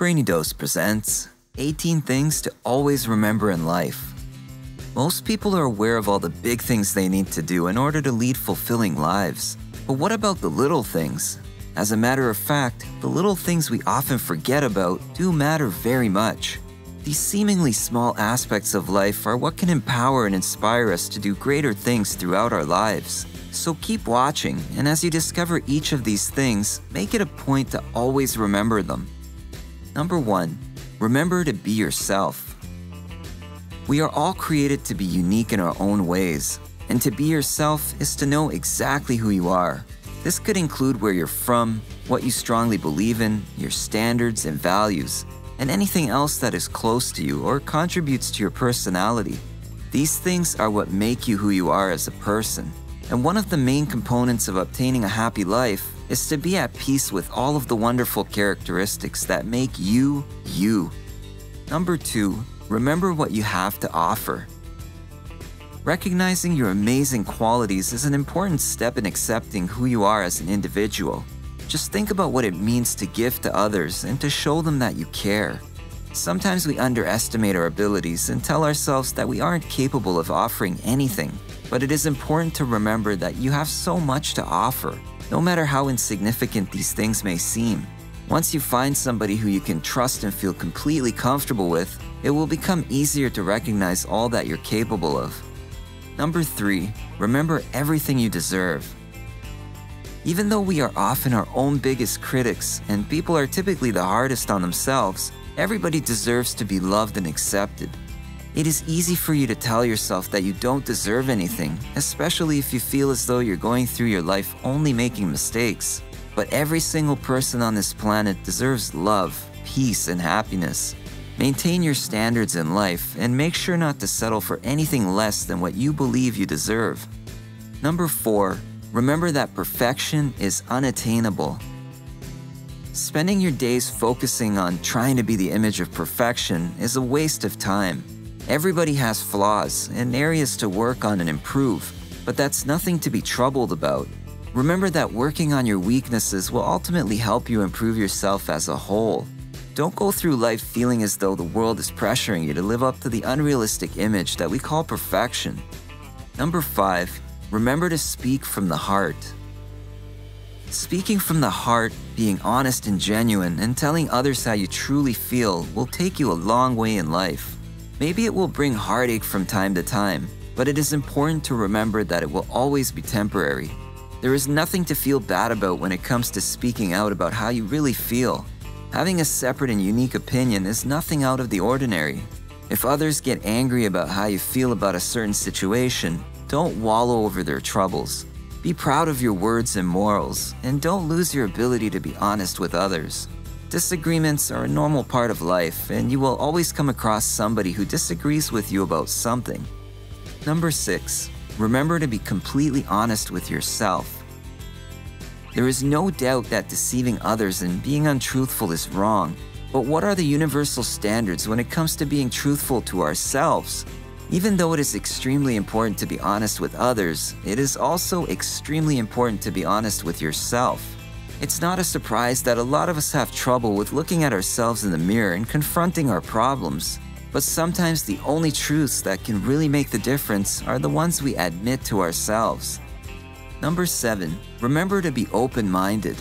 Brainy presents 18 things to always remember in life. Most people are aware of all the big things they need to do in order to lead fulfilling lives. But what about the little things? As a matter of fact, the little things we often forget about do matter very much. These seemingly small aspects of life are what can empower and inspire us to do greater things throughout our lives. So keep watching, and as you discover each of these things, make it a point to always remember them. Number 1. Remember to be yourself. We are all created to be unique in our own ways, and to be yourself is to know exactly who you are. This could include where you're from, what you strongly believe in, your standards and values, and anything else that is close to you or contributes to your personality. These things are what make you who you are as a person. And one of the main components of obtaining a happy life is to be at peace with all of the wonderful characteristics that make you, you. Number 2, remember what you have to offer. Recognizing your amazing qualities is an important step in accepting who you are as an individual. Just think about what it means to give to others and to show them that you care. Sometimes we underestimate our abilities and tell ourselves that we aren't capable of offering anything. But it is important to remember that you have so much to offer, no matter how insignificant these things may seem. Once you find somebody who you can trust and feel completely comfortable with, it will become easier to recognize all that you're capable of. Number 3, remember everything you deserve. Even though we are often our own biggest critics and people are typically the hardest on themselves, everybody deserves to be loved and accepted. It is easy for you to tell yourself that you don't deserve anything, especially if you feel as though you're going through your life only making mistakes. But every single person on this planet deserves love, peace, and happiness. Maintain your standards in life and make sure not to settle for anything less than what you believe you deserve. Number 4, remember that perfection is unattainable. Spending your days focusing on trying to be the image of perfection is a waste of time. Everybody has flaws and areas to work on and improve, but that's nothing to be troubled about. Remember that working on your weaknesses will ultimately help you improve yourself as a whole. Don't go through life feeling as though the world is pressuring you to live up to the unrealistic image that we call perfection. Number 5, remember to speak from the heart. Speaking from the heart, being honest and genuine, and telling others how you truly feel will take you a long way in life. Maybe it will bring heartache from time to time, but it is important to remember that it will always be temporary. There is nothing to feel bad about when it comes to speaking out about how you really feel. Having a separate and unique opinion is nothing out of the ordinary. If others get angry about how you feel about a certain situation, don't wallow over their troubles. Be proud of your words and morals, and don't lose your ability to be honest with others. Disagreements are a normal part of life, and you will always come across somebody who disagrees with you about something. Number 6, remember to be completely honest with yourself. There is no doubt that deceiving others and being untruthful is wrong, but what are the universal standards when it comes to being truthful to ourselves? Even though it is extremely important to be honest with others, it is also extremely important to be honest with yourself. It's not a surprise that a lot of us have trouble with looking at ourselves in the mirror and confronting our problems. But sometimes the only truths that can really make the difference are the ones we admit to ourselves. Number 7, remember to be open-minded.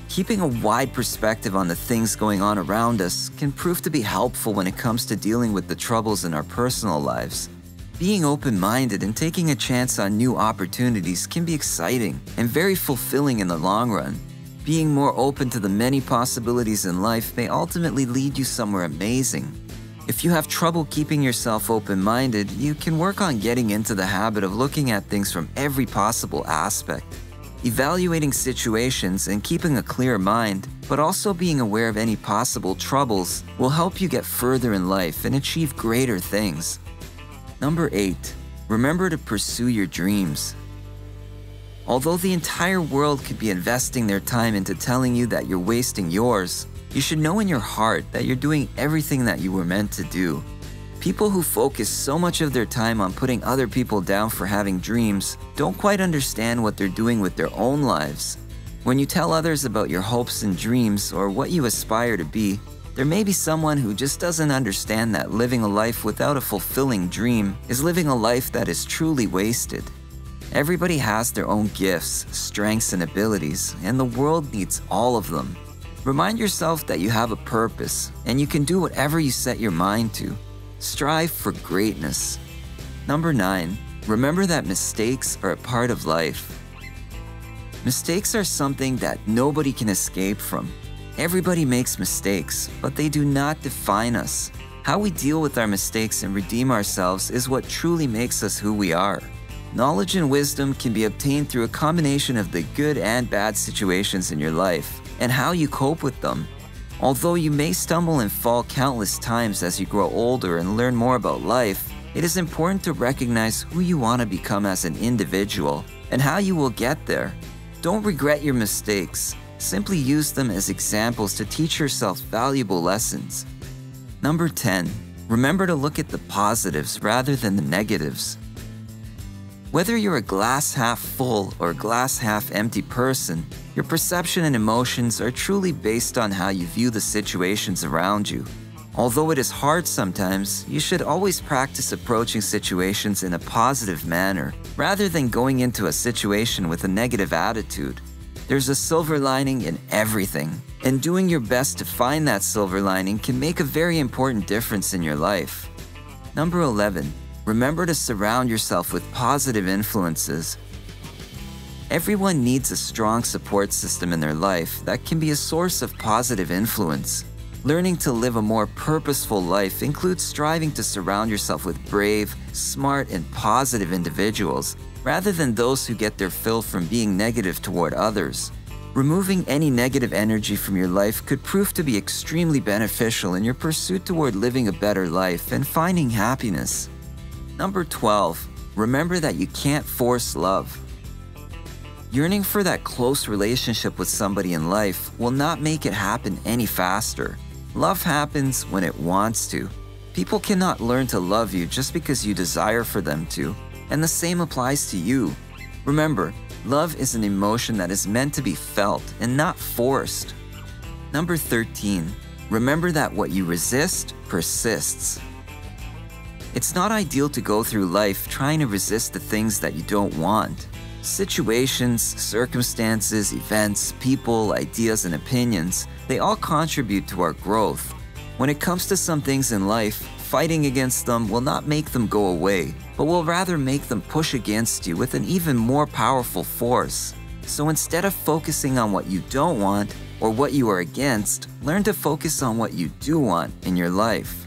Keeping a wide perspective on the things going on around us can prove to be helpful when it comes to dealing with the troubles in our personal lives. Being open-minded and taking a chance on new opportunities can be exciting and very fulfilling in the long run. Being more open to the many possibilities in life may ultimately lead you somewhere amazing. If you have trouble keeping yourself open-minded, you can work on getting into the habit of looking at things from every possible aspect. Evaluating situations and keeping a clear mind, but also being aware of any possible troubles, will help you get further in life and achieve greater things. Number 8, remember to pursue your dreams. Although the entire world could be investing their time into telling you that you're wasting yours, you should know in your heart that you're doing everything that you were meant to do. People who focus so much of their time on putting other people down for having dreams don't quite understand what they're doing with their own lives. When you tell others about your hopes and dreams or what you aspire to be, there may be someone who just doesn't understand that living a life without a fulfilling dream is living a life that is truly wasted. Everybody has their own gifts, strengths, and abilities, and the world needs all of them. Remind yourself that you have a purpose, and you can do whatever you set your mind to. Strive for greatness. Number 9. Remember that mistakes are a part of life. Mistakes are something that nobody can escape from. Everybody makes mistakes, but they do not define us. How we deal with our mistakes and redeem ourselves is what truly makes us who we are. Knowledge and wisdom can be obtained through a combination of the good and bad situations in your life and how you cope with them. Although you may stumble and fall countless times as you grow older and learn more about life, it is important to recognize who you want to become as an individual and how you will get there. Don't regret your mistakes. Simply use them as examples to teach yourself valuable lessons. Number 10. Remember to look at the positives rather than the negatives. Whether you're a glass half full or glass half empty person, your perception and emotions are truly based on how you view the situations around you. Although it is hard sometimes, you should always practice approaching situations in a positive manner rather than going into a situation with a negative attitude. There's a silver lining in everything, and doing your best to find that silver lining can make a very important difference in your life. Number 11. Remember to surround yourself with positive influences. Everyone needs a strong support system in their life that can be a source of positive influence. Learning to live a more purposeful life includes striving to surround yourself with brave, smart, and positive individuals, rather than those who get their fill from being negative toward others. Removing any negative energy from your life could prove to be extremely beneficial in your pursuit toward living a better life and finding happiness. Number 12. Remember that you can't force love. Yearning for that close relationship with somebody in life will not make it happen any faster. Love happens when it wants to. People cannot learn to love you just because you desire for them to, and the same applies to you. Remember, love is an emotion that is meant to be felt and not forced. Number 13. Remember that what you resist persists. It's not ideal to go through life trying to resist the things that you don't want. Situations, circumstances, events, people, ideas, and opinions, they all contribute to our growth. When it comes to some things in life, fighting against them will not make them go away, but will rather make them push against you with an even more powerful force. So instead of focusing on what you don't want or what you are against, learn to focus on what you do want in your life.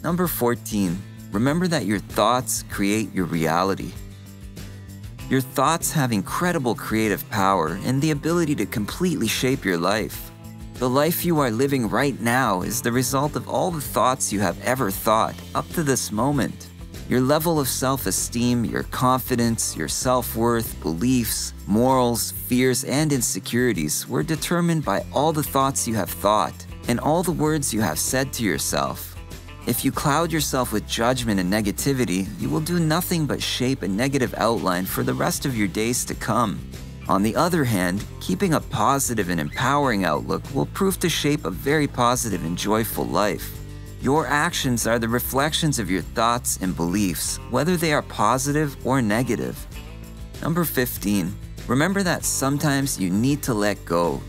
Number 14. Remember that your thoughts create your reality. Your thoughts have incredible creative power and the ability to completely shape your life. The life you are living right now is the result of all the thoughts you have ever thought up to this moment. Your level of self-esteem, your confidence, your self-worth, beliefs, morals, fears, and insecurities were determined by all the thoughts you have thought and all the words you have said to yourself. If you cloud yourself with judgment and negativity, you will do nothing but shape a negative outline for the rest of your days to come. On the other hand, keeping a positive and empowering outlook will prove to shape a very positive and joyful life. Your actions are the reflections of your thoughts and beliefs, whether they are positive or negative. Number 15. Remember that sometimes you need to let go.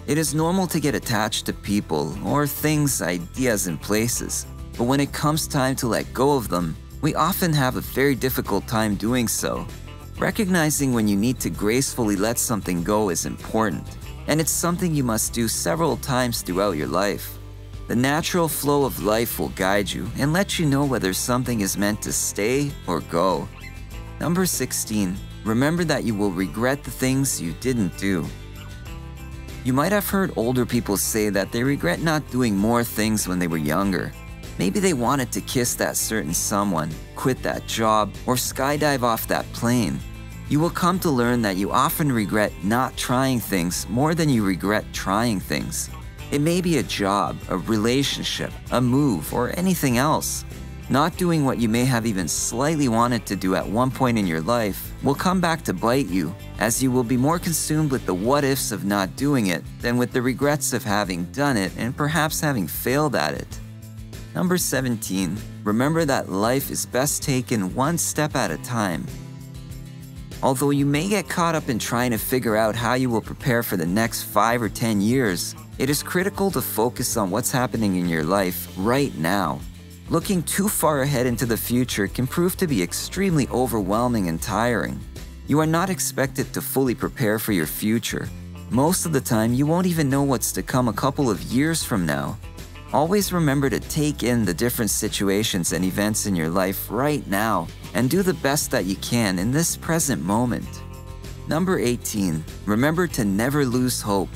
It is normal to get attached to people or things, ideas, and places, but when it comes time to let go of them, we often have a very difficult time doing so. Recognizing when you need to gracefully let something go is important, and it's something you must do several times throughout your life. The natural flow of life will guide you and let you know whether something is meant to stay or go. Number 16. Remember that you will regret the things you didn't do. You might have heard older people say that they regret not doing more things when they were younger. Maybe they wanted to kiss that certain someone, quit that job, or skydive off that plane. You will come to learn that you often regret not trying things more than you regret trying things. It may be a job, a relationship, a move, or anything else. Not doing what you may have even slightly wanted to do at one point in your life will come back to bite you, as you will be more consumed with the what-ifs of not doing it than with the regrets of having done it and perhaps having failed at it. Number 17. Remember that life is best taken one step at a time. Although you may get caught up in trying to figure out how you will prepare for the next 5 or 10 years, it is critical to focus on what's happening in your life right now. Looking too far ahead into the future can prove to be extremely overwhelming and tiring. You are not expected to fully prepare for your future. Most of the time, you won't even know what's to come a couple of years from now. Always remember to take in the different situations and events in your life right now and do the best that you can in this present moment. Number 18. Remember to never lose hope.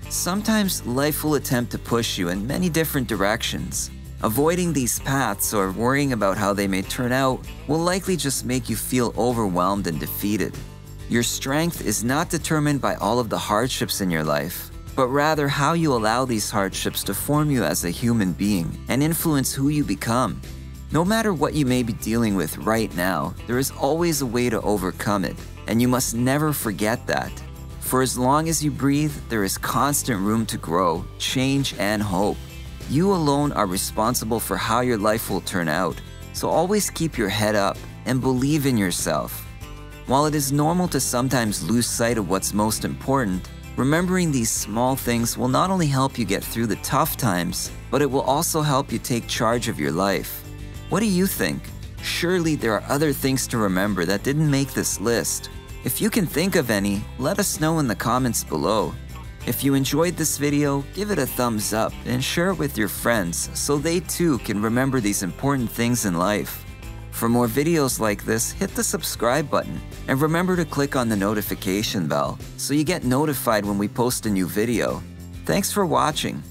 Sometimes life will attempt to push you in many different directions. Avoiding these paths or worrying about how they may turn out will likely just make you feel overwhelmed and defeated. Your strength is not determined by all of the hardships in your life, but rather how you allow these hardships to form you as a human being and influence who you become. No matter what you may be dealing with right now, there is always a way to overcome it, and you must never forget that. For as long as you breathe, there is constant room to grow, change, and hope. You alone are responsible for how your life will turn out, so always keep your head up and believe in yourself. While it is normal to sometimes lose sight of what's most important, remembering these small things will not only help you get through the tough times, but it will also help you take charge of your life. What do you think? Surely there are other things to remember that didn't make this list. If you can think of any, let us know in the comments below. If you enjoyed this video, give it a thumbs up and share it with your friends so they too can remember these important things in life. For more videos like this, hit the subscribe button and remember to click on the notification bell so you get notified when we post a new video. Thanks for watching.